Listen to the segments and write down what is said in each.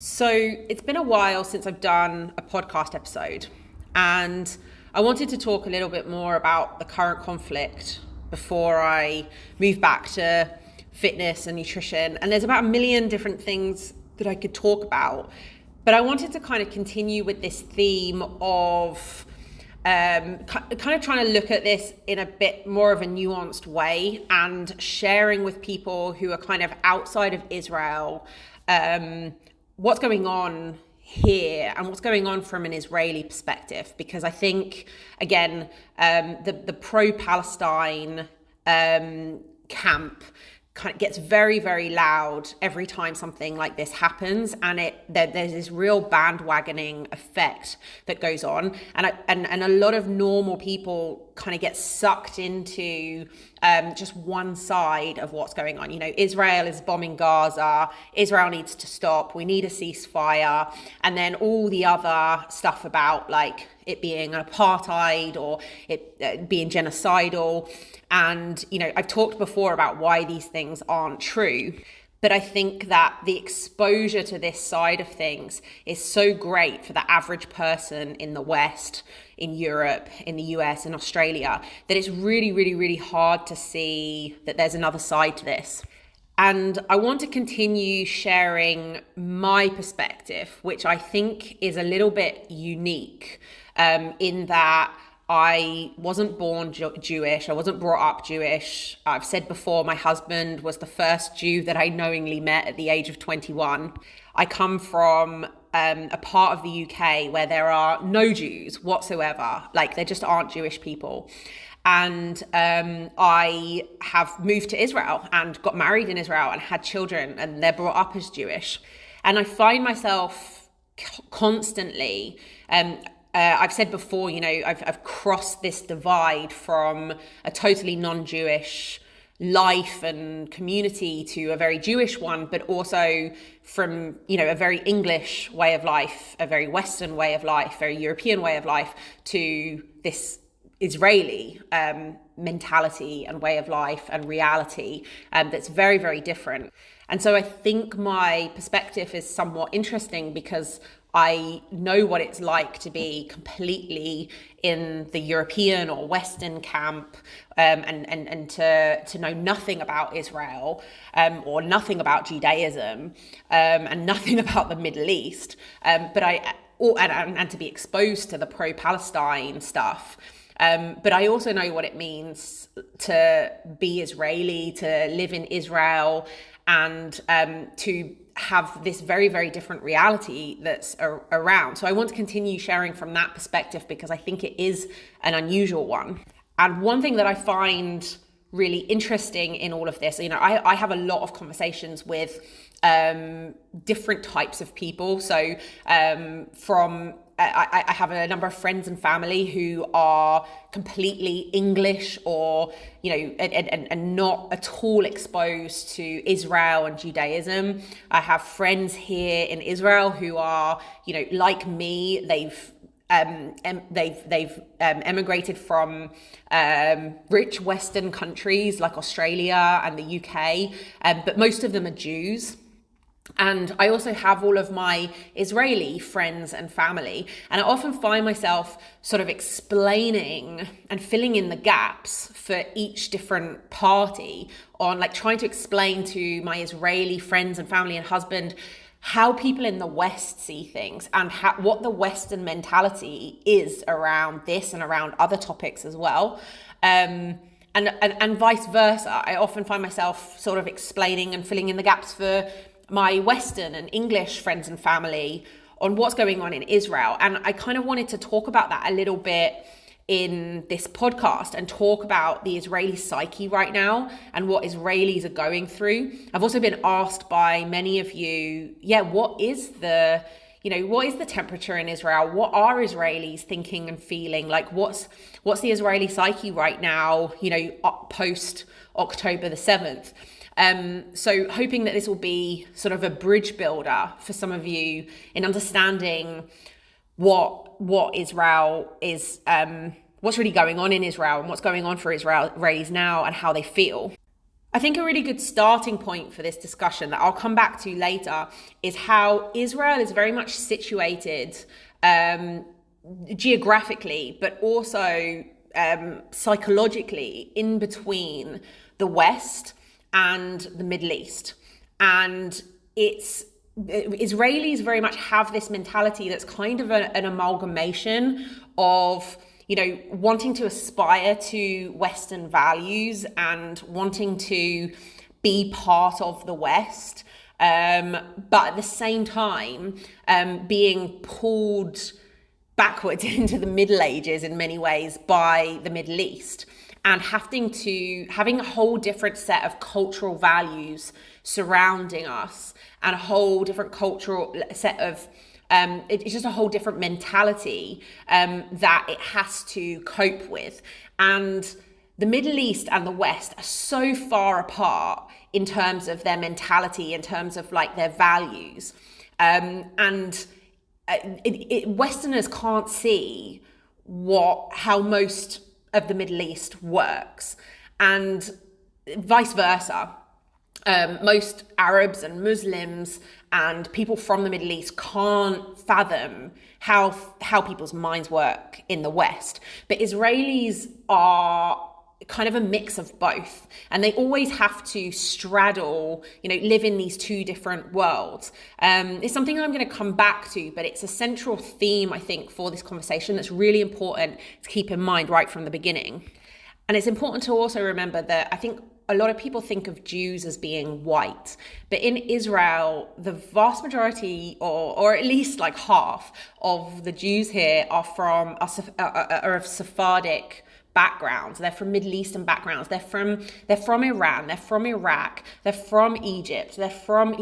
So it's been a while since I've done a podcast episode, and I wanted to talk a little bit more about the current conflict before I move back to fitness and nutrition. And there's about a million different things that I could talk about, but I wanted to kind of continue with this theme of kind of trying to look at this in a bit more of a nuanced way and sharing with people who are kind of outside of Israel what's going on here and what's going on from an Israeli perspective, because I think, again, the pro-Palestine camp kind of gets very, very loud every time something like this happens, and there's this real bandwagoning effect that goes on, and a lot of normal people kind of get sucked into just one side of what's going on. You know, Israel is bombing Gaza. Israel needs to stop. We need a ceasefire, and then all the other stuff about like it being an apartheid or it being genocidal. And, you know, I've talked before about why these things aren't true, but I think that the exposure to this side of things is so great for the average person in the West, in Europe, in the US, in Australia, that it's really, really, really hard to see that there's another side to this. And I want to continue sharing my perspective, which I think is a little bit unique in that I wasn't born Jewish. I wasn't brought up Jewish. I've said before, my husband was the first Jew that I knowingly met at the age of 21. I come from a part of the UK where there are no Jews whatsoever. Like, there just aren't Jewish people. And I have moved to Israel and got married in Israel and had children, and they're brought up as Jewish. And I find myself constantly I've said before, you know, I've crossed this divide from a totally non-Jewish life and community to a very Jewish one, but also from, you know, a very English way of life, a very Western way of life, very European way of life, to this Israeli mentality and way of life and reality that's very, very different. And so I think my perspective is somewhat interesting because I know what it's like to be completely in the European or Western camp, and to know nothing about Israel, or nothing about Judaism, and nothing about the Middle East, and to be exposed to the pro-Palestine stuff. But I also know what it means to be Israeli, to live in Israel, and to have this very, very different reality that's around. So I want to continue sharing from that perspective because I think it is an unusual one. And one thing that I find really interesting in all of this, you know, I have a lot of conversations with different types of people. So I have a number of friends and family who are completely English or, you know, and not at all exposed to Israel and Judaism. I have friends here in Israel who are, you know, like me. They've emigrated from rich Western countries like Australia and the UK, but most of them are Jews. And I also have all of my Israeli friends and family. And I often find myself sort of explaining and filling in the gaps for each different party on, like, trying to explain to my Israeli friends and family and husband how people in the West see things and what the Western mentality is around this and around other topics as well. And vice versa. I often find myself sort of explaining and filling in the gaps for my Western and English friends and family on what's going on in Israel. And I kind of wanted to talk about that a little bit in this podcast and talk about the Israeli psyche right now and what Israelis are going through. I've also been asked by many of you, what is the temperature in Israel? What are Israelis thinking and feeling? Like, what's the Israeli psyche right now, you know, post October the 7th? So hoping that this will be sort of a bridge builder for some of you in understanding what Israel is, what's really going on in Israel and what's going on for Israelis now and how they feel. I think a really good starting point for this discussion that I'll come back to later is how Israel is very much situated geographically, but also psychologically in between the West and the Middle East. And Israelis very much have this mentality that's kind of an amalgamation of, wanting to aspire to Western values and wanting to be part of the West, but at the same time being pulled backwards into the Middle Ages in many ways by the Middle East, and having a whole different set of cultural values surrounding us, and a whole different cultural set of it's just a whole different mentality that it has to cope with. And the Middle East and the West are so far apart in terms of their mentality, in terms of like their values. Westerners can't see how most of the Middle East works, and vice versa. Most Arabs and Muslims and people from the Middle East can't fathom how people's minds work in the West. But Israelis are kind of a mix of both, and they always have to straddle, live in these two different worlds. It's something I'm going to come back to, but it's a central theme, I think, for this conversation that's really important to keep in mind right from the beginning. And it's important to also remember that I think a lot of people think of Jews as being white, but in Israel, the vast majority, or at least like half of the Jews here are of Sephardic backgrounds. They're from Middle Eastern backgrounds. They're from Iran. They're from Iraq. They're from Egypt. They're from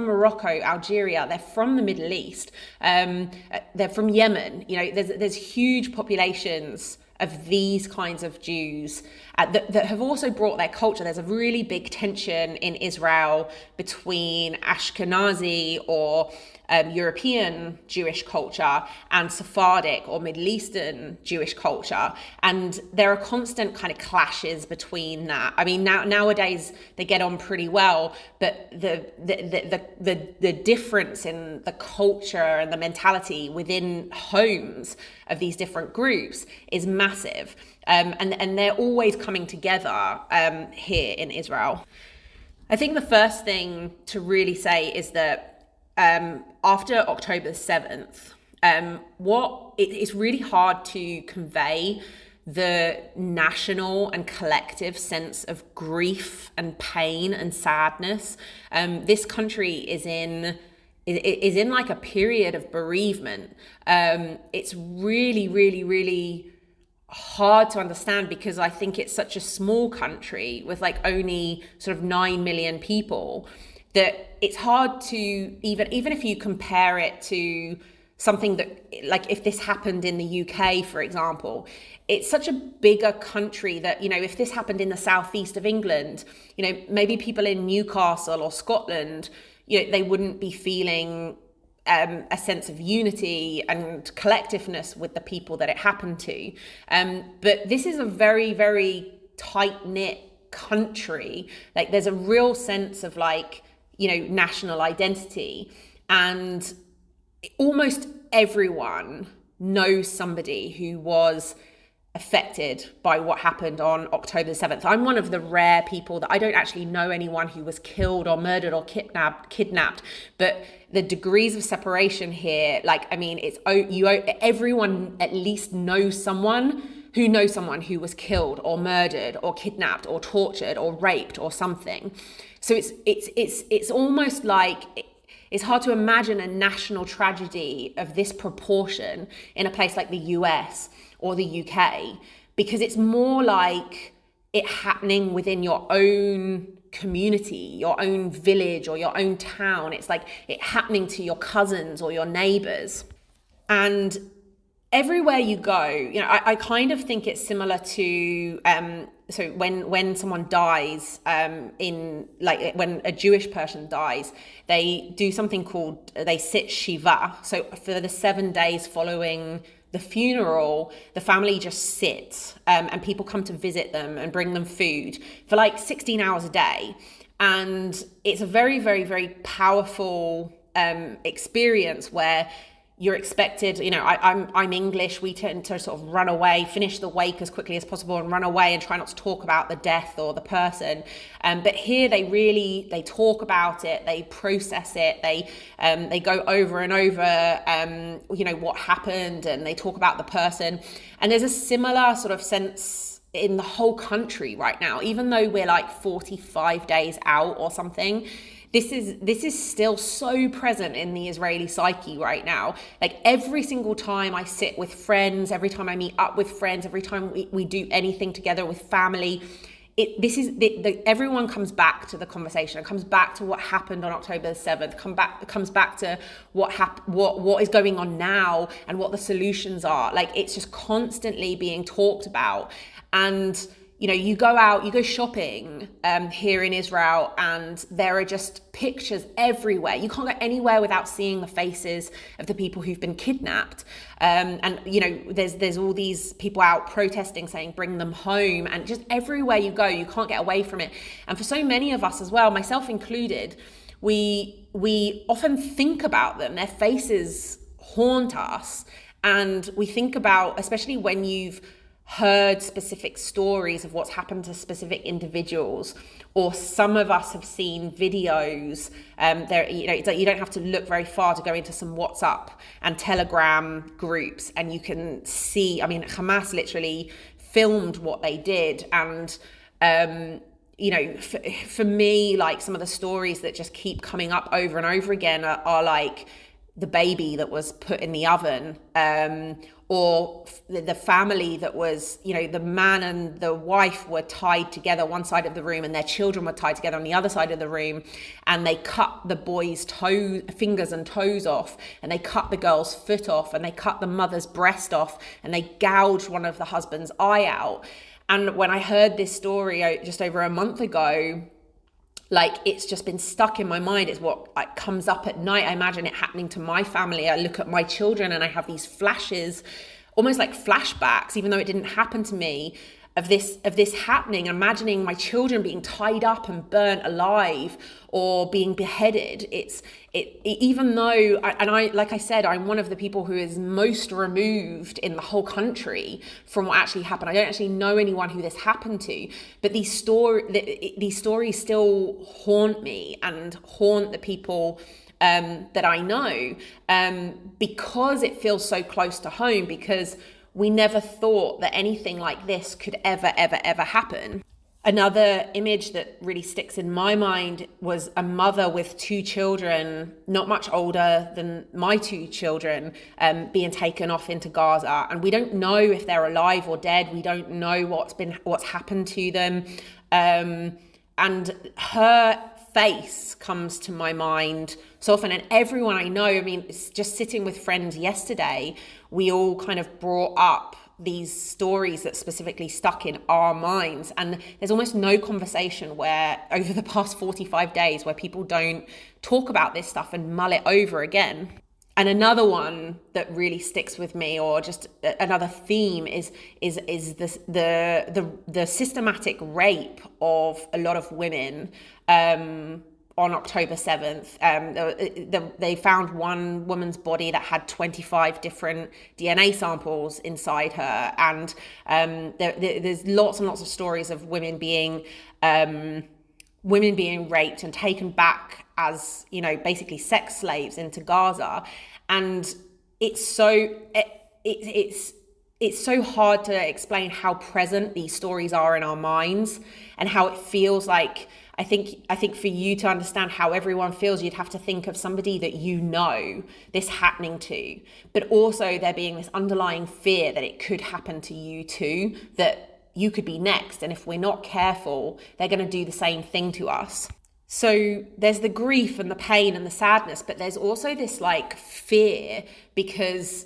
Morocco, Algeria. They're from the Middle East. They're from Yemen. There's huge populations of these kinds of Jews that have also brought their culture. There's a really big tension in Israel between Ashkenazi or European Jewish culture and Sephardic or Middle Eastern Jewish culture, and there are constant kind of clashes between that. I mean, nowadays they get on pretty well, but the difference in the culture and the mentality within homes of these different groups is massive, and they're always coming together here in Israel. I think the first thing to really say is that after October 7th, it's really hard to convey the national and collective sense of grief and pain and sadness. This country is in like a period of bereavement. It's really, really, really hard to understand, because I think it's such a small country with like only sort of 9 million people, that it's hard to even if you compare it to something that, like, if this happened in the UK, for example, it's such a bigger country that, if this happened in the southeast of England, maybe people in Newcastle or Scotland, they wouldn't be feeling a sense of unity and collectiveness with the people that it happened to. But this is a very, very tight-knit country. Like, there's a real sense of national identity, and almost everyone knows somebody who was affected by what happened on October 7th. I'm one of the rare people that I don't actually know anyone who was killed or murdered or kidnapped, but the degrees of separation here, everyone at least knows someone who was killed or murdered or kidnapped or tortured or raped or something. So it's almost like it's hard to imagine a national tragedy of this proportion in a place like the US or the UK, because it's more like it happening within your own community, your own village or your own town. It's like it happening to your cousins or your neighbors. And everywhere you go, I kind of think it's similar to so when someone dies, when a Jewish person dies, they do something called, they sit Shiva. So for the 7 days following the funeral, the family just sits and people come to visit them and bring them food for like 16 hours a day. And it's a very, very, very powerful experience where you're expected, I'm English, we tend to sort of run away, finish the wake as quickly as possible and run away and try not to talk about the death or the person. But here they talk about it, they process it, they go over and over, what happened, and they talk about the person. And there's a similar sort of sense in the whole country right now, even though we're like 45 days out or something. This is still so present in the Israeli psyche right now. Like every single time I sit with friends, every time I meet up with friends, every time we do anything together with family, everyone comes back to the conversation. It comes back to what happened on October the 7th. Comes back to what is going on now and what the solutions are. Like it's just constantly being talked about. And you go shopping here in Israel, and there are just pictures everywhere. You can't go anywhere without seeing the faces of the people who've been kidnapped. There's all these people out protesting, saying bring them home, and just everywhere you go, you can't get away from it. And for so many of us as well, myself included, we often think about them. Their faces haunt us, and we think about, especially when you've heard specific stories of what's happened to specific individuals, or some of us have seen videos. You don't have to look very far to go into some WhatsApp and Telegram groups, and you can see. I mean, Hamas literally filmed what they did, and for me, like some of the stories that just keep coming up over and over again are like the baby that was put in the oven, or the family that was, the man and the wife were tied together one side of the room, and their children were tied together on the other side of the room, and they cut the boy's fingers and toes off, and they cut the girl's foot off, and they cut the mother's breast off, and they gouged one of the husband's eye out. And when I heard this story just over a month ago, like it's just been stuck in my mind. It's what comes up at night. I imagine it happening to my family. I look at my children and I have these flashes, almost like flashbacks, even though it didn't happen to me, of this happening, imagining my children being tied up and burnt alive or being beheaded. Even though, like I said, I'm one of the people who is most removed in the whole country from what actually happened. I don't actually know anyone who this happened to, but these stories still haunt me and haunt the people that I know, because it feels so close to home, because we never thought that anything like this could ever, ever, ever happen. Another image that really sticks in my mind was a mother with two children, not much older than my two children, being taken off into Gaza. And we don't know if they're alive or dead. We don't know what's happened to them. And her face comes to my mind so often, and everyone I know, I mean, it's just sitting with friends yesterday, we all kind of brought up these stories that specifically stuck in our minds, and there's almost no conversation where over the past 45 days where people don't talk about this stuff and mull it over again. And another one that really sticks with me, or just another theme, is the systematic rape of a lot of women on October 7th. They found one woman's body that had 25 different DNA samples inside her, and there's lots and lots of stories of women being raped and taken back as, basically sex slaves into Gaza. And it's so hard to explain how present these stories are in our minds, and how it feels like, I think for you to understand how everyone feels, you'd have to think of somebody that this happening to, but also there being this underlying fear that it could happen to you too, that you could be next. And if we're not careful, they're going to do the same thing to us. So there's the grief and the pain and the sadness, but there's also this like fear, because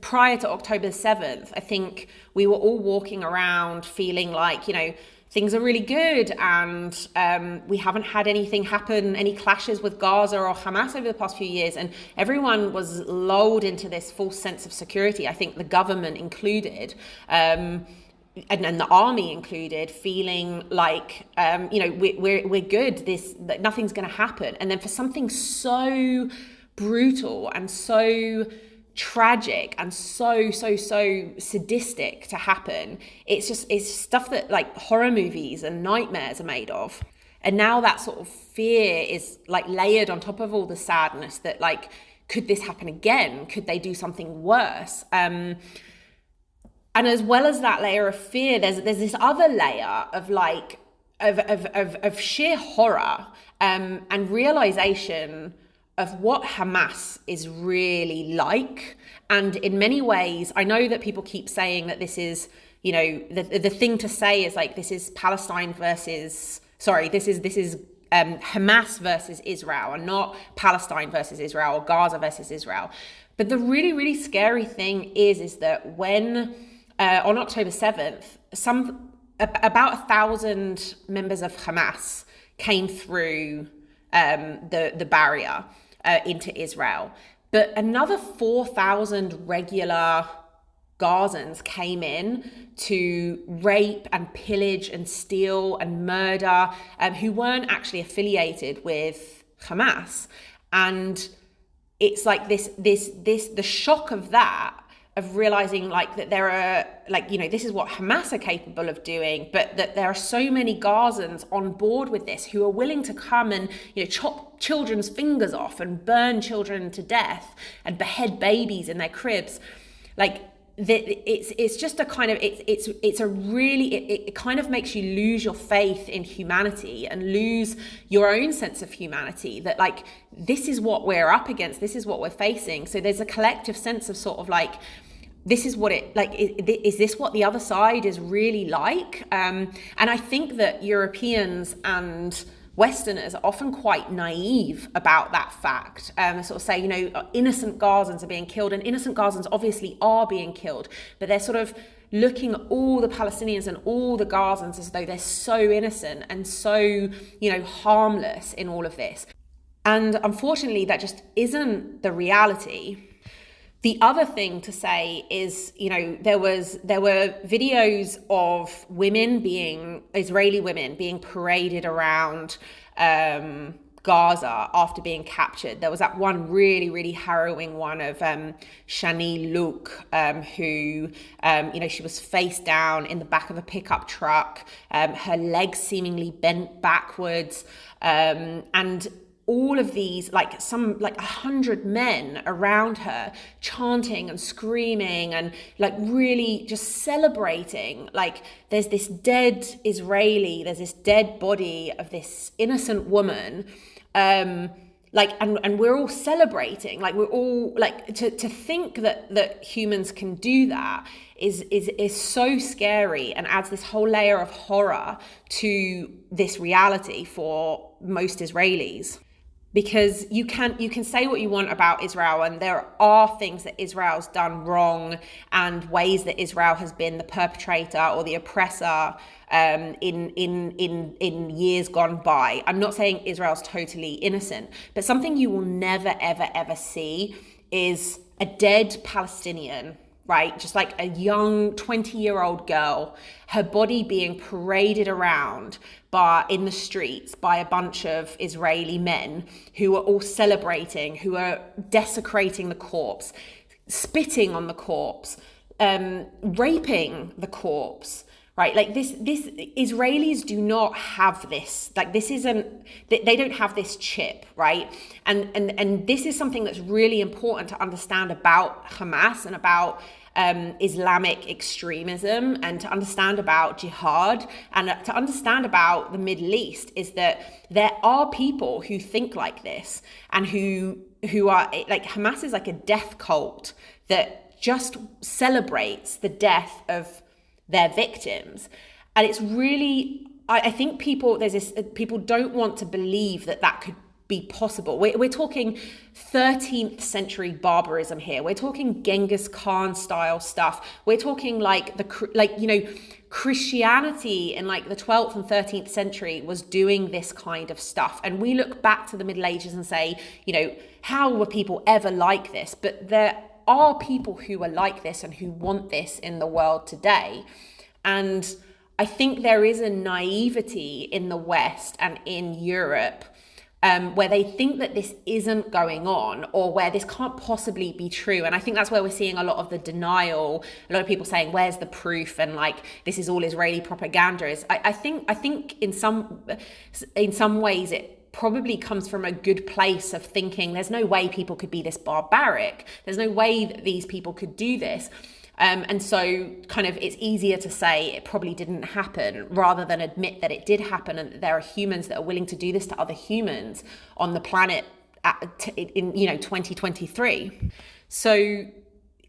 prior to October 7th, I think we were all walking around feeling like, things are really good, and we haven't had anything happen, any clashes with Gaza or Hamas over the past few years, and everyone was lulled into this false sense of security. I think the government included, and the army included, feeling like we're good. Nothing's going to happen, and then for something so brutal and so tragic and so sadistic to happen, it's stuff that like horror movies and nightmares are made of. And now that sort of fear is like layered on top of all the sadness that like, could this happen again? Could they do something worse? And as well as that layer of fear, there's this other layer of like of sheer horror and realization of what Hamas is really like. And in many ways, I know that people keep saying that this is, the thing to say is like, this is Palestine versus, this is Hamas versus Israel, and not Palestine versus Israel or Gaza versus Israel. But the really, really scary thing is that when, on October 7th, about 1,000 members of Hamas came through the barrier into Israel. But another 4,000 regular Gazans came in to rape and pillage and steal and murder, who weren't actually affiliated with Hamas. And it's like the shock of that, of realizing like that there are like, this is what Hamas are capable of doing, but that there are so many Gazans on board with this who are willing to come and, chop children's fingers off and burn children to death and behead babies in their cribs. Like it's just a kind of, it kind of makes you lose your faith in humanity and lose your own sense of humanity, that like, this is what we're up against. This is what we're facing. So there's a collective sense of sort of like, this is what is this what the other side is really like? And I think that Europeans and Westerners are often quite naive about that fact. Sort of say, innocent Gazans are being killed, and innocent Gazans obviously are being killed, but they're sort of looking at all the Palestinians and all the Gazans as though they're so innocent and so, harmless in all of this. And unfortunately, that just isn't the reality. The other thing to say is, there were videos of Israeli women being paraded around Gaza after being captured. There was that one really, really harrowing one of Shani Luke, who, she was face down in the back of a pickup truck, her legs seemingly bent backwards, and all of these, like 100 men around her chanting and screaming and like really just celebrating. Like there's this dead Israeli, there's this dead body of this innocent woman. And we're all celebrating, like we're all like, to think that humans can do that is so scary, and adds this whole layer of horror to this reality for most Israelis. Because you can say what you want about Israel, and there are things that Israel's done wrong and ways that Israel has been the perpetrator or the oppressor in years gone by. I'm not saying Israel's totally innocent, but something you will never, ever, ever see is a dead Palestinian, right? Just like a young 20-year-old girl, her body being paraded around in the streets by a bunch of Israeli men who are all celebrating, who are desecrating the corpse, spitting on the corpse, raping the corpse, right? Like this Israelis do not have this, like this isn't, they don't have this chip, right? And this is something that's really important to understand about Hamas and about Islamic extremism, and to understand about jihad, and to understand about the Middle East, is that there are people who think like this, and who are like, Hamas is like a death cult that just celebrates the death of their victims. And it's really, I think people don't want to believe that be possible. We're talking 13th century barbarism here. We're talking Genghis Khan style stuff. We're talking Christianity in like the 12th and 13th century was doing this kind of stuff. And we look back to the Middle Ages and say, how were people ever like this? But there are people who are like this and who want this in the world today. And I think there is a naivety in the West and in Europe where they think that this isn't going on, or where this can't possibly be true. And I think that's where we're seeing a lot of the denial, a lot of people saying, where's the proof? And like, this is all Israeli propaganda. I think in some ways it probably comes from a good place of thinking there's no way people could be this barbaric. There's no way that these people could do this. And so kind of it's easier to say it probably didn't happen rather than admit that it did happen, and that there are humans that are willing to do this to other humans on the planet in 2023. So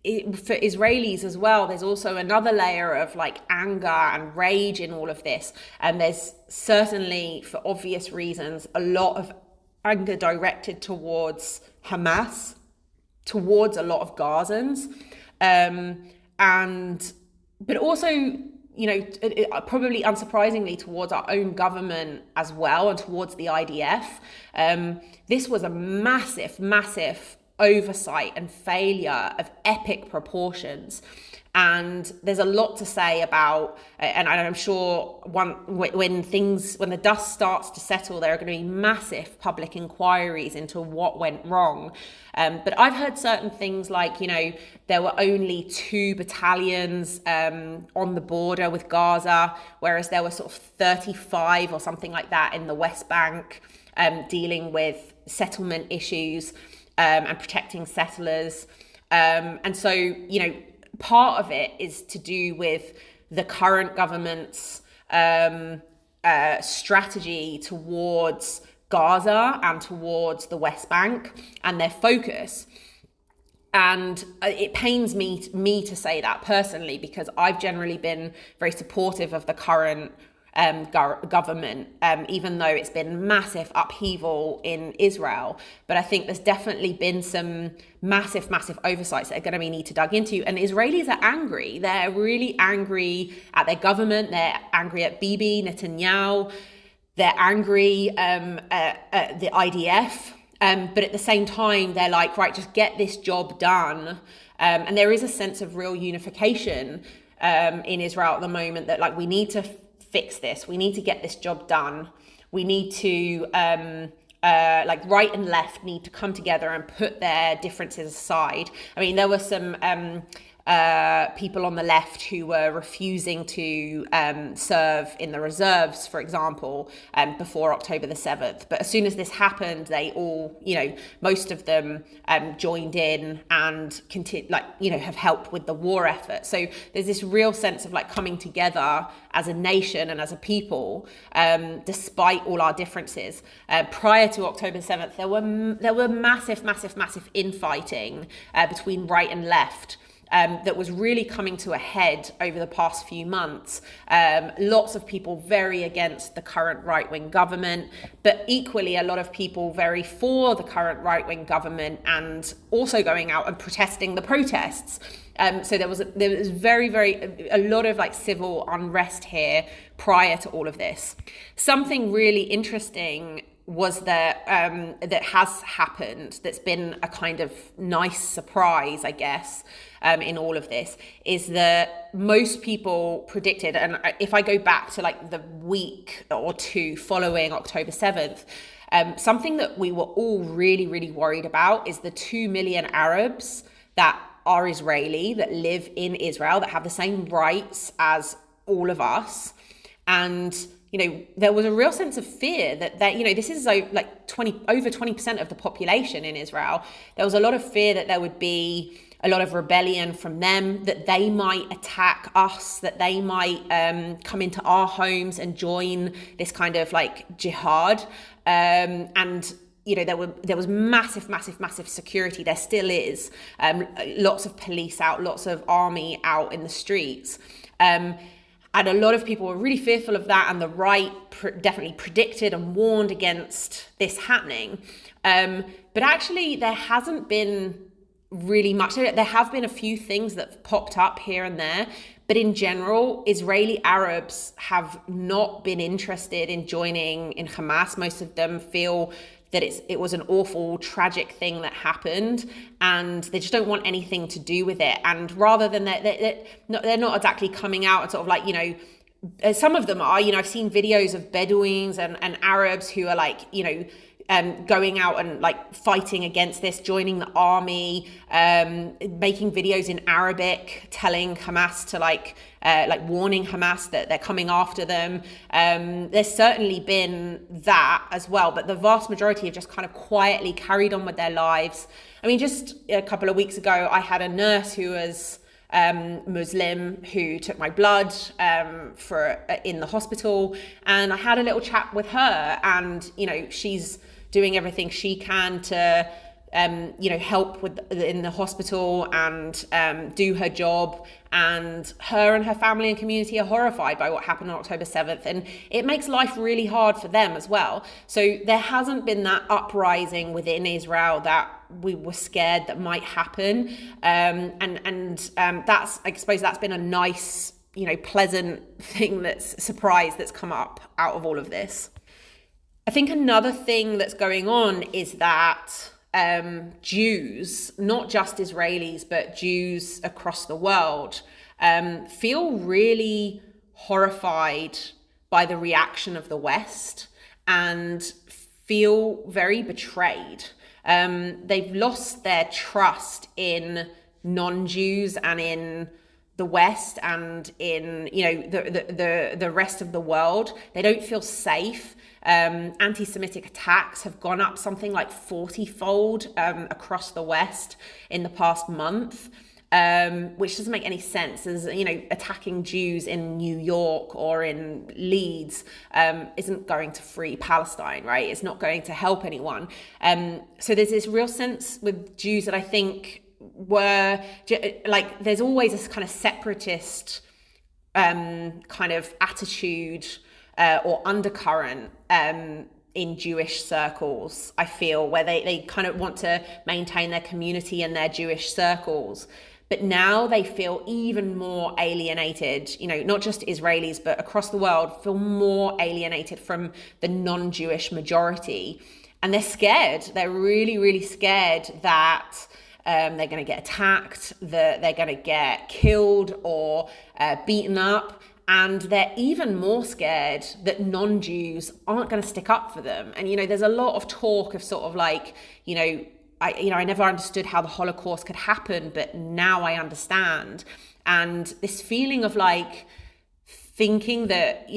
for Israelis as well, there's also another layer of like anger and rage in all of this. And there's certainly, for obvious reasons, a lot of anger directed towards Hamas, towards a lot of Gazans. But also, probably unsurprisingly towards our own government as well, and towards the IDF. This was a massive, massive oversight and failure of epic proportions. And there's a lot to say about, and I'm sure when the dust starts to settle, there are going to be massive public inquiries into what went wrong. But I've heard certain things like, there were only 2 battalions on the border with Gaza, whereas there were sort of 35 or something like that in the West Bank, dealing with settlement issues and protecting settlers. And so, part of it is to do with the current government's strategy towards Gaza and towards the West Bank and their focus. And it pains me to say that personally, because I've generally been very supportive of the current government, even though it's been massive upheaval in Israel. But I think there's definitely been some massive oversights that are going to need to dug into. And Israelis are angry. They're really angry at their government. They're angry at Bibi Netanyahu. They're angry at the IDF. But at the same time, they're like, right, just get this job done. And there is a sense of real unification in Israel at the moment, that like, we need to fix this. We need to get this job done. We need to, right and left need to come together and put their differences aside. I mean, there were some people on the left who were refusing to serve in the reserves, for example, before October the 7th. But as soon as this happened, they all, most of them joined in and have helped with the war effort. So there's this real sense of like coming together as a nation and as a people, despite all our differences. Prior to October 7th, there were massive infighting between right and left. That was really coming to a head over the past few months. Lots of people very against the current right-wing government, but equally a lot of people very for the current right-wing government, and also going out and protesting the protests. So there was a lot of like civil unrest here prior to all of this. Something really interesting was that has happened, that's been a kind of nice surprise, I guess, in all of this, is that most people predicted, and if I go back to like the week or two following October 7th, something that we were all really worried about is the 2 million Arabs that are Israeli, that live in Israel, that have the same rights as all of us. And there was a real sense of fear that this is over 20% of the population in Israel. There was a lot of fear that there would be a lot of rebellion from them, that they might attack us, that they might come into our homes and join this kind of like jihad. And there was massive security. There still is lots of police out, lots of army out in the streets. And a lot of people were really fearful of that, and the right definitely predicted and warned against this happening. But actually, there hasn't been really much. There have been a few things that have popped up here and there, but in general, Israeli Arabs have not been interested in joining in Hamas. Most of them feel that it was an awful, tragic thing that happened, and they just don't want anything to do with it. And rather than they're not exactly coming out and sort of like, some of them are, I've seen videos of Bedouins and Arabs who are like, going out and like fighting against this, joining the army, making videos in Arabic, telling Hamas to like warning Hamas that they're coming after them. There's certainly been that as well, but the vast majority have just kind of quietly carried on with their lives. I mean, just a couple of weeks ago, I had a nurse who was Muslim who took my blood in the hospital, and I had a little chat with her, and she's doing everything she can to help in the hospital and do her job, and her and her family and community are horrified by what happened on October 7th, and it makes life really hard for them as well. So there hasn't been that uprising within Israel that we were scared that might happen, and that's, I suppose, that's been a nice, pleasant thing, that's come up out of all of this. I think another thing that's going on is that Jews, not just Israelis, but Jews across the world, feel really horrified by the reaction of the West and feel very betrayed. They've lost their trust in non-Jews and in the West and in the rest of the world. They don't feel safe. Anti-Semitic attacks have gone up something like 40-fold across the West in the past month, which doesn't make any sense. As attacking Jews in New York or in Leeds isn't going to free Palestine, right? It's not going to help anyone. So there's this real sense with Jews that I think there's always this kind of separatist kind of attitude or undercurrent in Jewish circles, I feel, where they kind of want to maintain their community and their Jewish circles. But now they feel even more alienated, not just Israelis, but across the world feel more alienated from the non-Jewish majority. And they're scared. They're really, really scared that they're going to get attacked, that they're going to get killed or beaten up. And they're even more scared that non-Jews aren't going to stick up for them. And, there's a lot of talk of sort of like, I never understood how the Holocaust could happen, but now I understand. And this feeling of like thinking that,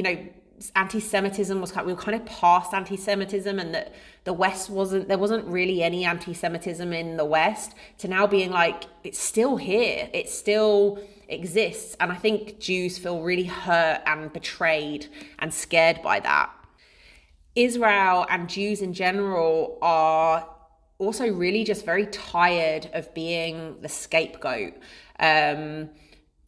anti-Semitism we were kind of past anti-Semitism, and that the West there wasn't really any anti-Semitism in the West, to now being like, it's still here. It still exists. And I think Jews feel really hurt and betrayed and scared by that. Israel and Jews in general are also really just very tired of being the scapegoat.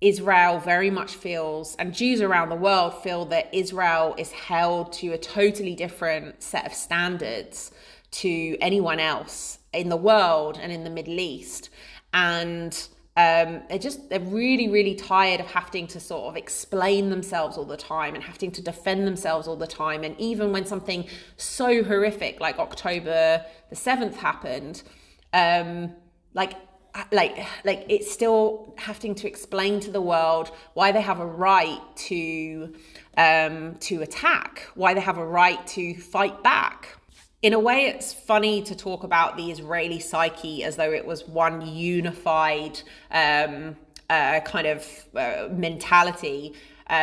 Israel very much feels, and Jews around the world feel, that Israel is held to a totally different set of standards to anyone else in the world and in the Middle East. And they're really, really tired of having to sort of explain themselves all the time and having to defend themselves all the time. And even when something so horrific like October the 7th happened, like it's still having to explain to the world why they have a right to attack, why they have a right to fight back. In a way, it's funny to talk about the Israeli psyche as though it was one unified kind of mentality,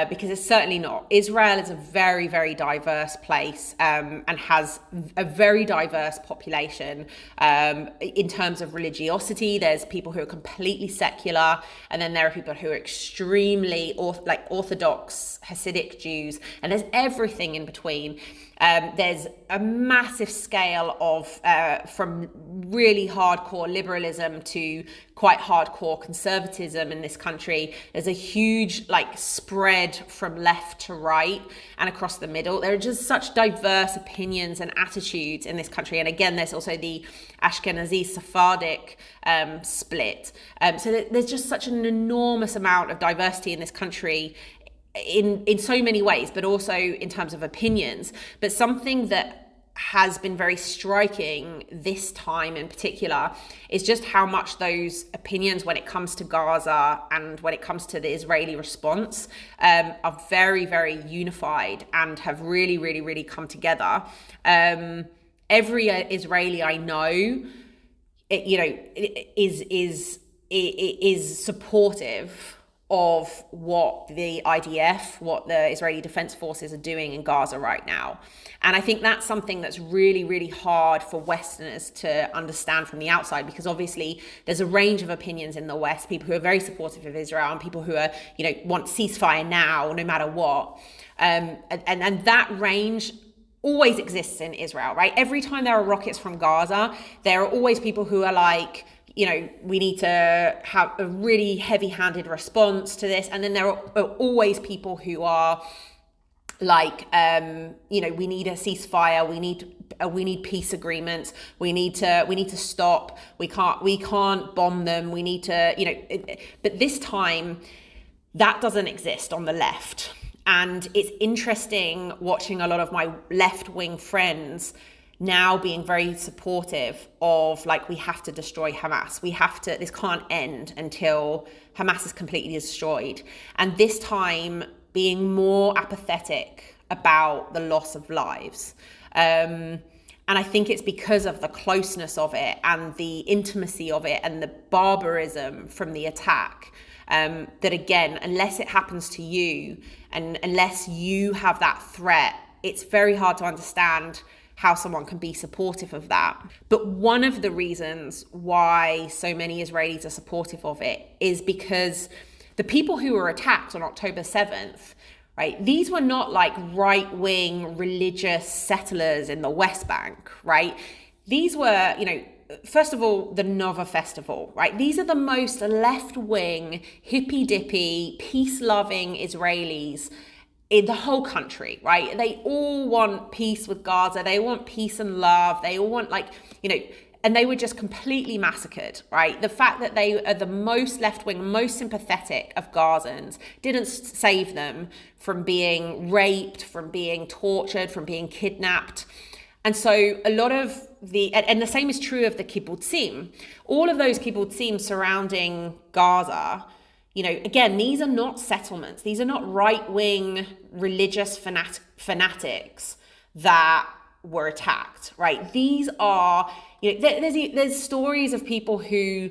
because it's certainly not. Israel is a very, very diverse place and has a very diverse population. In terms of religiosity, there's people who are completely secular, and then there are people who are extremely Orthodox Hasidic Jews, and there's everything in between. There's a massive scale of from really hardcore liberalism to quite hardcore conservatism in this country. There's a huge spread from left to right and across the middle. There are just such diverse opinions and attitudes in this country. And again, there's also the Ashkenazi Sephardic split. So there's just such an enormous amount of diversity in this country in so many ways, but also in terms of opinions. But something that has been very striking this time in particular is just how much those opinions when it comes to Gaza and when it comes to the Israeli response are very, very unified and have really, really, really come together. Every Israeli I know, is supportive of what the IDF, what the Israeli Defense Forces are doing in Gaza right now. And I think that's something that's really, really hard for Westerners to understand from the outside, because obviously there's a range of opinions in the West, people who are very supportive of Israel and people who are, want ceasefire now, no matter what. And that range always exists in Israel, right? Every time there are rockets from Gaza, there are always people who are like, we need to have a really heavy-handed response to this. And then there are always people who are like, we need a ceasefire. We need peace agreements. We need to stop. We can't bomb them. We need to, but this time that doesn't exist on the left. And it's interesting watching a lot of my left-wing friends now being very supportive of we have to destroy Hamas. This can't end until Hamas is completely destroyed. And this time being more apathetic about the loss of lives. And I think it's because of the closeness of it and the intimacy of it and the barbarism from the attack. That again, unless it happens to you and unless you have that threat, it's very hard to understand how someone can be supportive of that. But one of the reasons why so many Israelis are supportive of it is because the people who were attacked on October 7th, right, these were not right-wing religious settlers in the West Bank, right? These were, first of all, the Nova Festival, right? These are the most left-wing, hippy-dippy, peace-loving Israelis in the whole country, right? They all want peace with Gaza. They want peace and love. They all want and they were just completely massacred, right? The fact that they are the most left-wing, most sympathetic of Gazans didn't save them from being raped, from being tortured, from being kidnapped. And so a lot of and the same is true of the kibbutzim. All of those kibbutzim surrounding Gaza, again, these are not settlements. These are not right-wing religious fanatics that were attacked, right? These are, there's stories of people who,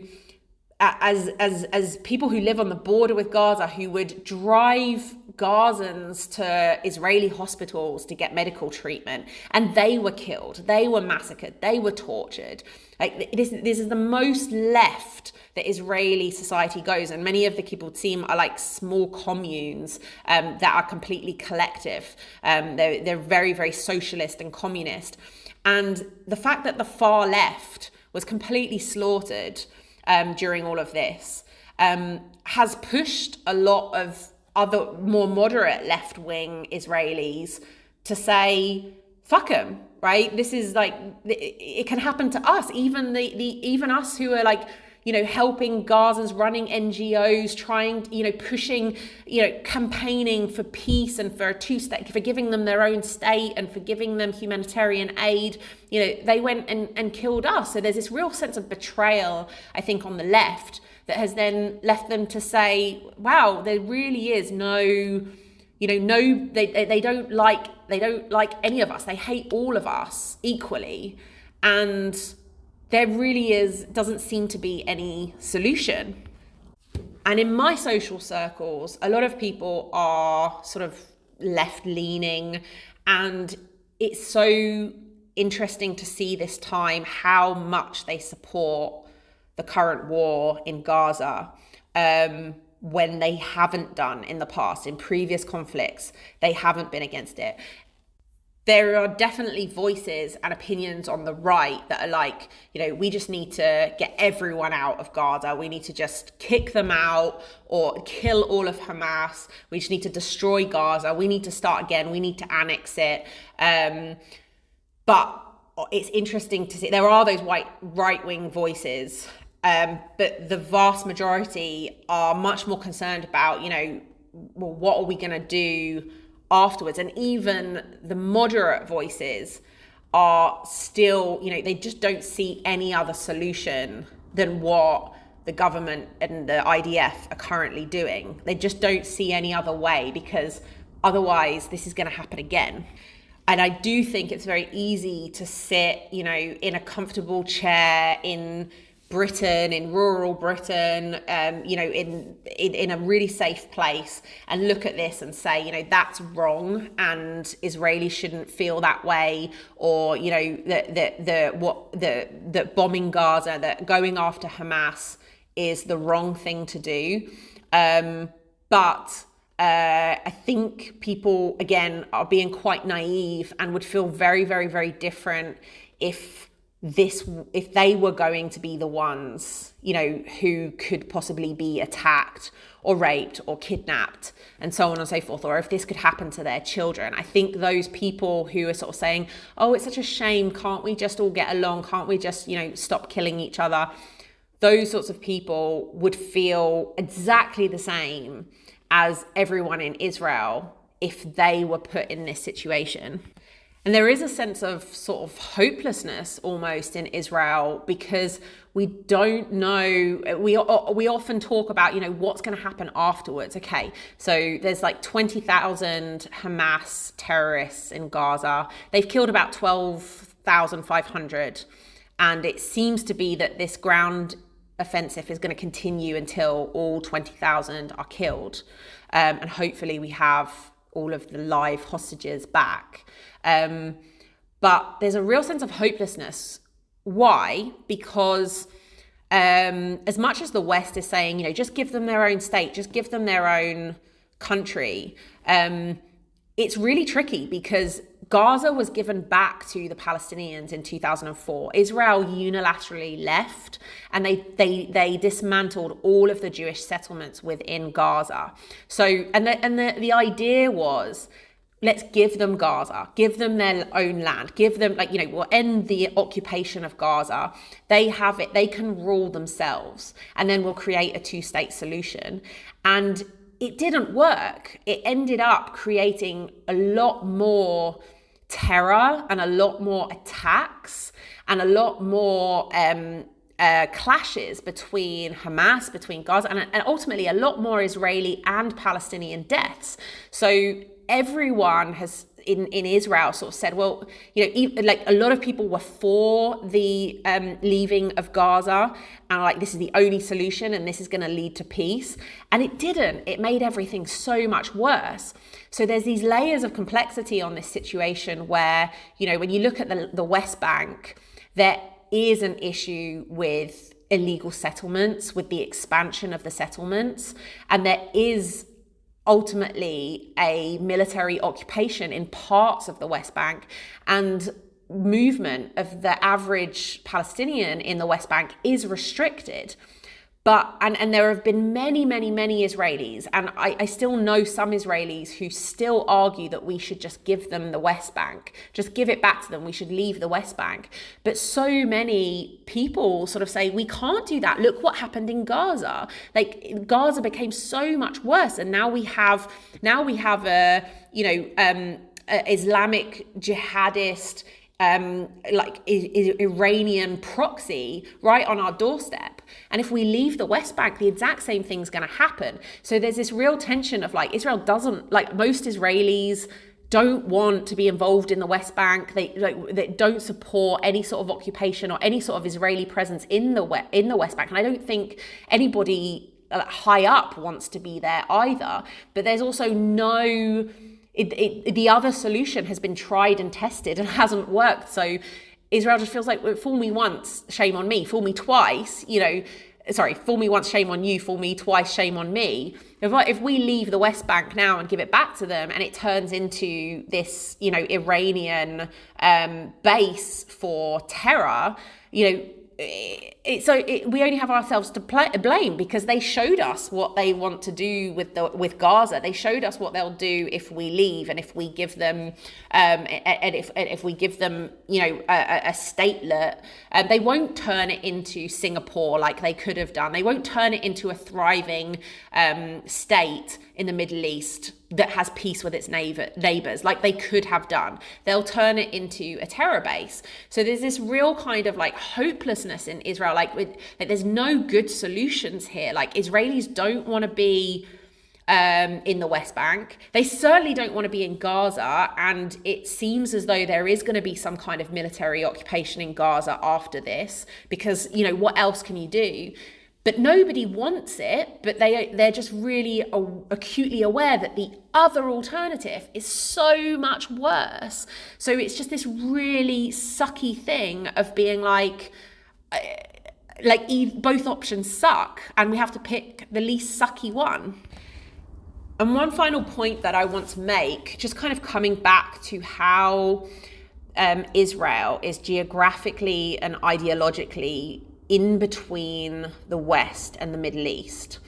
as people who live on the border with Gaza, who would drive Gazans to Israeli hospitals to get medical treatment, and they were killed, they were massacred, they were tortured. This is the most left that Israeli society goes, and many of the kibbutzim are small communes that are completely collective. They're very, very socialist and communist. And the fact that the far left was completely slaughtered during all of this has pushed a lot of other more moderate left-wing Israelis to say, fuck them, right? This is it can happen to us, even even us who are helping Gazans, running NGOs, trying, pushing, campaigning for peace and for a two-state, for giving them their own state and for giving them humanitarian aid. They went and killed us. So there's this real sense of betrayal, I think, on the left that has then left them to say, wow, there really is they don't like any of us. They hate all of us equally. And there really doesn't seem to be any solution. And in my social circles, a lot of people are sort of left-leaning, and it's so interesting to see this time how much they support the current war in Gaza, when they haven't done in the past. In previous conflicts, they haven't been against it. there are definitely voices and opinions on the right that are like, we just need to get everyone out of Gaza. We need to just kick them out or kill all of Hamas. We just need to destroy Gaza. We need to start again. We need to annex it. But it's interesting to see, there are those right-wing voices, but the vast majority are much more concerned about, well, what are we going to do afterwards? And even the moderate voices are still, they just don't see any other solution than what the government and the IDF are currently doing. They just don't see any other way, because otherwise this is going to happen again. And I do think it's very easy to sit, in a comfortable chair in Britain, in rural Britain, in a really safe place, and look at this and say, that's wrong, and Israelis shouldn't feel that way, or that bombing Gaza, that going after Hamas is the wrong thing to do. But I think people, again, are being quite naive and would feel very, very, very different if they were going to be the ones, who could possibly be attacked or raped or kidnapped and so on and so forth, or if this could happen to their children. I think those people who are sort of saying, oh, it's such a shame, can't we just all get along? Can't we just, stop killing each other? Those sorts of people would feel exactly the same as everyone in Israel if they were put in this situation. And there is a sense of sort of hopelessness almost in Israel, because we don't know, we often talk about, what's going to happen afterwards. Okay, so there's like 20,000 Hamas terrorists in Gaza. They've killed about 12,500. And it seems to be that this ground offensive is going to continue until all 20,000 are killed. And hopefully we have all of the live hostages back. But there's a real sense of hopelessness. Why? Because as much as the West is saying, just give them their own state, just give them their own country, it's really tricky, because Gaza was given back to the Palestinians in 2004. Israel unilaterally left, and they dismantled all of the Jewish settlements within Gaza. So, and the idea was, let's give them Gaza, give them their own land, give them, we'll end the occupation of Gaza. They have it, they can rule themselves, and then we'll create a two-state solution. And it didn't work. It ended up creating a lot more terror and a lot more attacks and a lot more clashes between Hamas, between Gaza, and ultimately a lot more Israeli and Palestinian deaths. So everyone has in Israel sort of said, well, like a lot of people were for the leaving of Gaza, and like, this is the only solution and this is going to lead to peace. And it didn't. It made everything so much worse. So there's these layers of complexity on this situation where, when you look at the West Bank, there is an issue with illegal settlements, with the expansion of the settlements, and there is ultimately a military occupation in parts of the West Bank, and movement of the average Palestinian in the West Bank is restricted. But and there have been many Israelis, and I still know some Israelis who still argue that we should just give them the West Bank, just give it back to them, we should leave the West Bank. But so many people sort of say, we can't do that. Look what happened in Gaza. Like, Gaza became so much worse, and now we have a Islamic jihadist Iranian proxy right on our doorstep. And if we leave the West Bank, the exact same thing's going to happen. So there's this real tension of Israel doesn't, most Israelis don't want to be involved in the West Bank. They don't support any sort of occupation or any sort of Israeli presence in the West Bank. And I don't think anybody high up wants to be there either. But there's also the other solution has been tried and tested and hasn't worked. So Israel just feels like, well, fool me once, shame on me. Fool me twice, fool me once, shame on you, fool me twice, shame on me. If we leave the West Bank now and give it back to them, and it turns into this, Iranian base for terror, we only have ourselves to blame, because they showed us what they want to do with Gaza. They showed us what they'll do if we leave, and if we give them if we give them a statelet. They won't turn it into Singapore like they could have done. They won't turn it into a thriving state in the Middle East that has peace with its neighbors like they could have done. They'll turn it into a terror base. So there's this real kind of hopelessness in Israel. There's no good solutions here. Israelis don't want to be in the West Bank. They certainly don't want to be in Gaza, and it seems as though there is going to be some kind of military occupation in Gaza after this, because what else can you do? But nobody wants it, but they're just really acutely aware that the other alternative is so much worse. So it's just this really sucky thing of being both options suck, and we have to pick the least sucky one. And one final point that I want to make, just kind of coming back to how Israel is geographically and ideologically in between the West and the Middle East.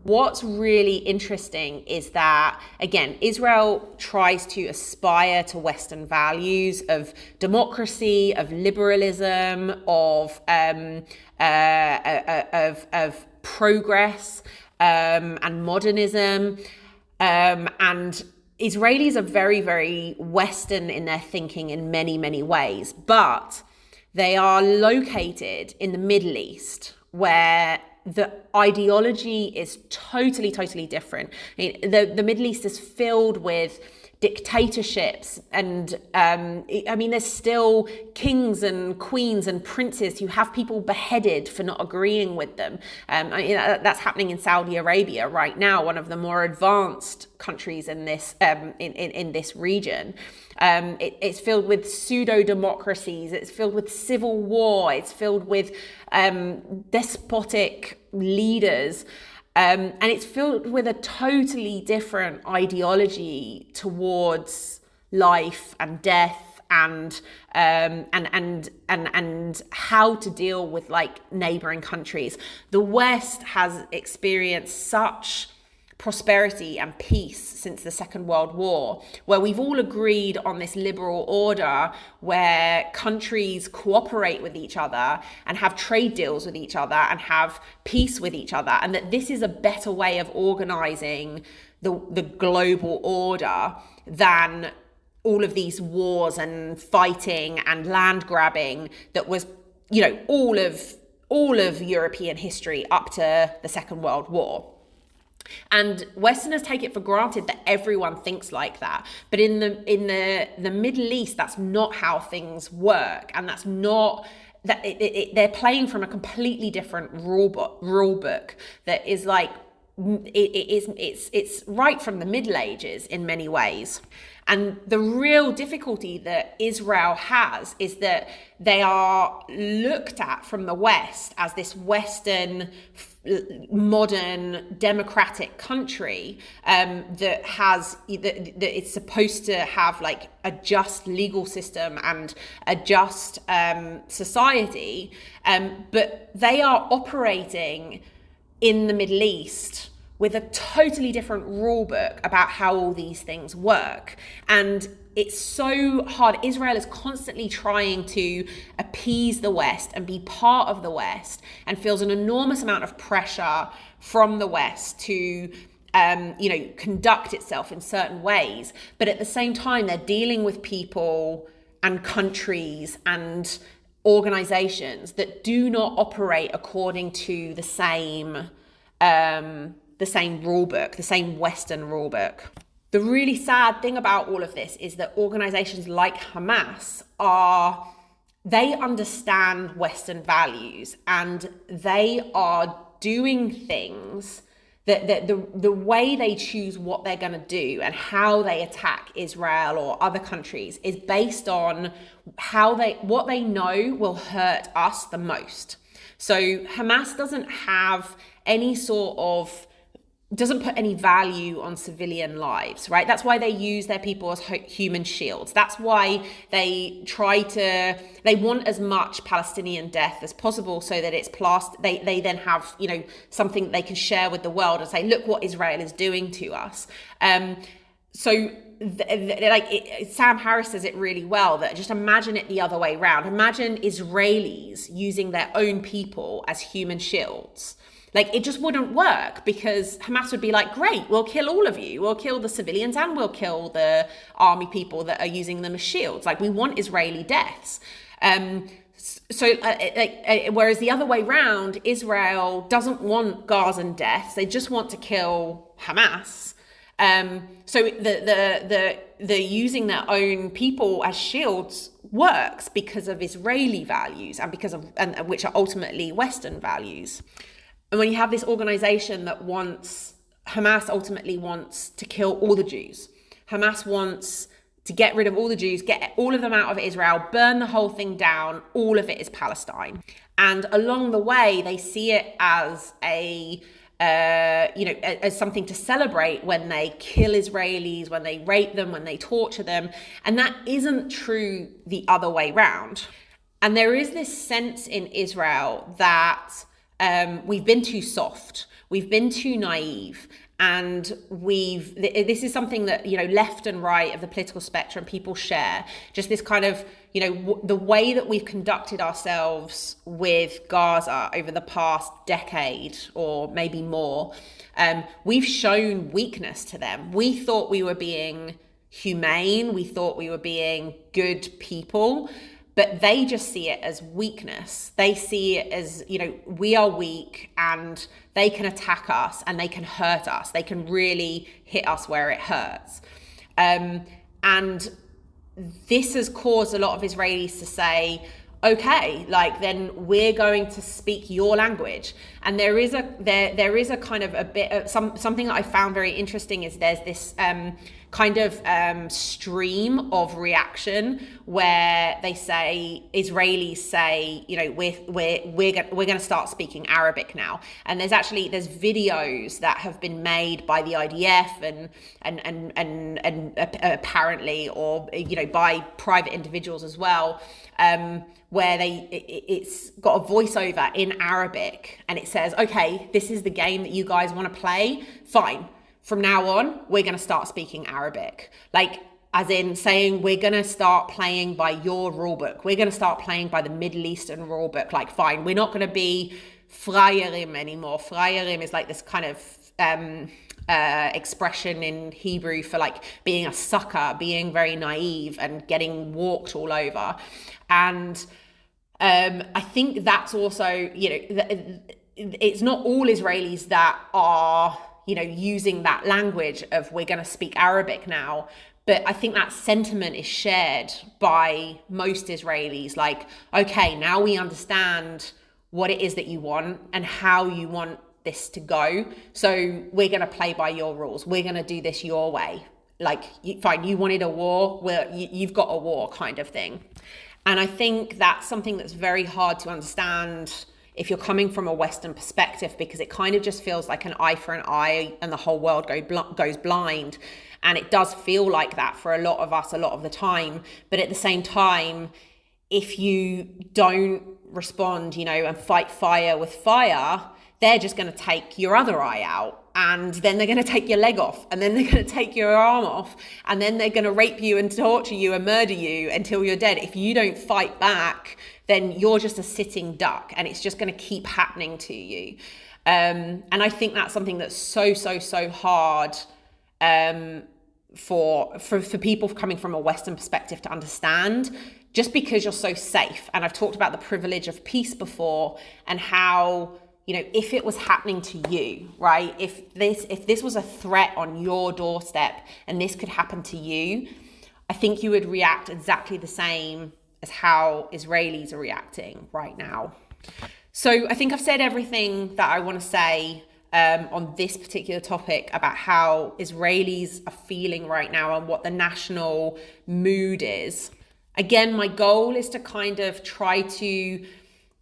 What's really interesting is that, again, Israel tries to aspire to Western values of democracy, of liberalism, of progress, and modernism. And Israelis are very, very Western in their thinking in many, many ways, but they are located in the Middle East, where the ideology is totally, totally different. The Middle East is filled with dictatorships, and there's still kings and queens and princes who have people beheaded for not agreeing with them. That's happening in Saudi Arabia right now, one of the more advanced countries in this in this region. It's filled with pseudo democracies. It's filled with civil war. It's filled with despotic leaders. And it's filled with a totally different ideology towards life and death, and how to deal with neighboring countries. The West has experienced such prosperity and peace since the Second World War, where we've all agreed on this liberal order where countries cooperate with each other and have trade deals with each other and have peace with each other, and that this is a better way of organizing the global order than all of these wars and fighting and land grabbing that was, all of European history up to the Second World War. And Westerners take it for granted that everyone thinks like that. But in the Middle East, that's not how things work. And that's not that they're playing from a completely different rule book that is it's right from the Middle Ages in many ways. And the real difficulty that Israel has is that they are looked at from the West as this Western, modern, democratic country that it's supposed to have a just legal system and a just society, but they are operating in the Middle East with a totally different rule book about how all these things work. And it's so hard. Israel is constantly trying to appease the West and be part of the West, and feels an enormous amount of pressure from the West to conduct itself in certain ways. But at the same time, they're dealing with people and countries and organizations that do not operate according to the same rule book, the same Western rule book. The really sad thing about all of this is that organizations like Hamas they understand Western values, and they are doing things that the way they choose what they're going to do and how they attack Israel or other countries is based on what they know will hurt us the most. So Hamas doesn't put any value on civilian lives, right? That's why they use their people as human shields. That's why they want as much Palestinian death as possible so that it's they then have, something they can share with the world and say, look what Israel is doing to us. Sam Harris says it really well, that just imagine it the other way around. Imagine Israelis using their own people as human shields. Like, it just wouldn't work, because Hamas would be like, great, we'll kill all of you. We'll kill the civilians and we'll kill the army people that are using them as shields. Like, we want Israeli deaths. Whereas the other way round, Israel doesn't want Gazan deaths. They just want to kill Hamas. So the using their own people as shields works because of Israeli values and which are ultimately Western values. And when you have this organization that Hamas ultimately wants to kill all the Jews. Hamas wants to get rid of all the Jews, get all of them out of Israel, burn the whole thing down. All of it is Palestine. And along the way, they see it as as something to celebrate when they kill Israelis, when they rape them, when they torture them. And that isn't true the other way round. And there is this sense in Israel that we've been too soft, we've been too naive, and this is something that, left and right of the political spectrum, people share, just this kind of, the way that we've conducted ourselves with Gaza over the past decade or maybe more. We've shown weakness to them. We thought we were being humane, we thought we were being good people, but they just see it as weakness. They see it as, we are weak and they can attack us and they can hurt us. They can really hit us where it hurts. And this has caused a lot of Israelis to say, okay, then we're going to speak your language. And there is a kind of a bit of something that I found very interesting is there's this stream of reaction where Israelis say, we're going to start speaking Arabic now. And there's videos that have been made by the IDF and apparently, or by private individuals as well, where it's got a voiceover in Arabic and it says, okay, this is the game that you guys want to play, fine. From now on, we're going to start speaking Arabic. As in saying, we're going to start playing by your rule book. We're going to start playing by the Middle Eastern rule book. Fine, we're not going to be frayerim anymore. Frayerim is this kind of expression in Hebrew for being a sucker, being very naive and getting walked all over. And I think that's also, it's not all Israelis that are, using that language of we're going to speak Arabic now. But I think that sentiment is shared by most Israelis. Okay, now we understand what it is that you want and how you want this to go. So we're going to play by your rules. We're going to do this your way. Fine, you wanted a war, well, you've got a war kind of thing. And I think that's something that's very hard to understand if you're coming from a Western perspective, because it kind of just feels like an eye for an eye and the whole world goes blind. And it does feel like that for a lot of us a lot of the time. But at the same time, if you don't respond, and fight fire with fire, they're just going to take your other eye out. And then they're going to take your leg off, and then they're going to take your arm off, and then they're going to rape you and torture you and murder you until you're dead. If you don't fight back, then you're just a sitting duck, and it's just going to keep happening to you. And I think that's something that's so hard for people coming from a Western perspective to understand, just because you're so safe. And I've talked about the privilege of peace before, and how, if it was happening to you, right? If this was a threat on your doorstep and this could happen to you, I think you would react exactly the same as how Israelis are reacting right now. So I think I've said everything that I want to say on this particular topic about how Israelis are feeling right now and what the national mood is. Again, my goal is to kind of try to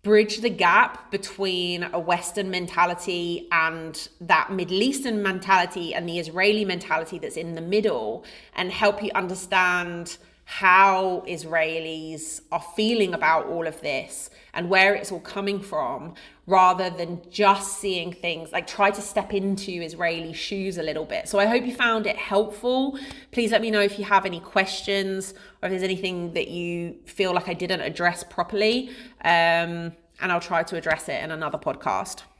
bridge the gap between a Western mentality and that Middle Eastern mentality and the Israeli mentality that's in the middle, and help you understand how Israelis are feeling about all of this and where it's all coming from, rather than just seeing things, like try to step into Israeli shoes a little bit. So I hope you found it helpful. Please let me know if you have any questions or if there's anything that you feel like I didn't address properly. And I'll try to address it in another podcast.